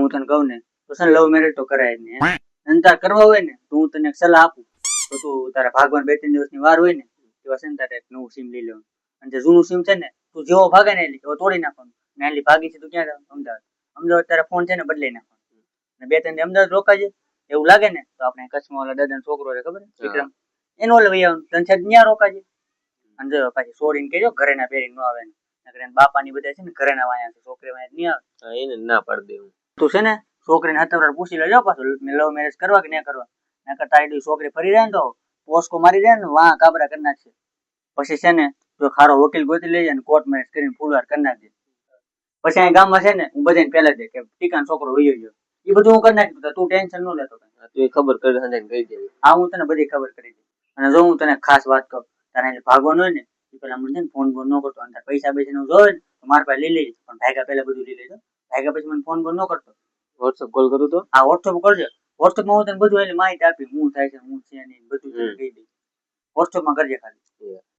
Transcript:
હું તને કહું ને તો છે લવ મેરેજ તો કરાય જ નહીં. અને તાર કરવા હોય ને તો હું તને એક સલાહ આપું તો તું તારા ભાગવાન 2-3 દિવસની વાર હોય ને એવા છે ને તારે એક નવું સીમ લઈ લેવાનું. અને જે જૂનું સીમ છે ને તું જેવો ભાગે ને એટલે તોડી નાખવાનું. ને એટલી ભાગી છે તું ક્યાં જાવ? અમદાવાદ. અમદાવાદ તારા ફોન છે ને બદલાઈ નાખવાનો. અને 2-3 દી અમદાવાદ રોકાજે. એવું લાગે ને તો આપણે કચ્છમાં ઓલા દાદાનો છોકરો છે ખબર છે વિક્રમ, એનો ઓલે વહી આવવાનું. તને છે ત્યાં રોકાજે. અને જો પાછી સોરીને કહેજો ઘરે ના પહેરીને ન આવે ને. નકર એના બાપાની બધા છે ને ઘરે ના વાયા છે, છોકરી વાયા નહીં આવે. એને ના પાડી દેવું. તું છે ને છોકરીને હતવરાળ પૂછી લેજો પાછું લવ મેરેજ કરવા કે ન કરવા. નકર તારી છોકરી ફરી જાય ને તો પોસ્કો મારી જાય ને વાં કાબરા કરી નાખશે. પછી છે ને જો ખારો વકીલ ગોતી લઈ જાય ને કોર્ટ મેરેજ કરીને ફૂલવાર કરી નાખજે. પછી અહીં ગામમાં છે ને હું બધાને પહેલા દે કે ટીકાનો છોકરો વયો ગયો. એ બધું હું કરી નાખી તું ટેન્શન ન લેતો. તું ખબર કરી સમજાઈને કહી દે. હા હું તને બધી ખબર કરી દઈશ. અને જો હું તને ખાસ વાત કહું તારે ભાગવાનું હોય ને એ પેલા મને છે ને ફોન બોન ન કરતો. અને પૈસા બેસીને જોવે ને તો મારા પાસે લઈ લેજે, પણ ભાગ્યા પહેલા બધું લઈ લેજો. ભાગ્યા પછી મને ફોન બોન ન કરતો. વોટ્સઅપ કોલ કરું તો? હા વોટ્સઅપ કરજો. વોટ્સઅપમાં હું તને બધું એટલે માહિતી આપી હું થાય છે હું છે નહીં બધું તને કહી દઈશ. વોટ્સઅપમાં કરજે ખાલી.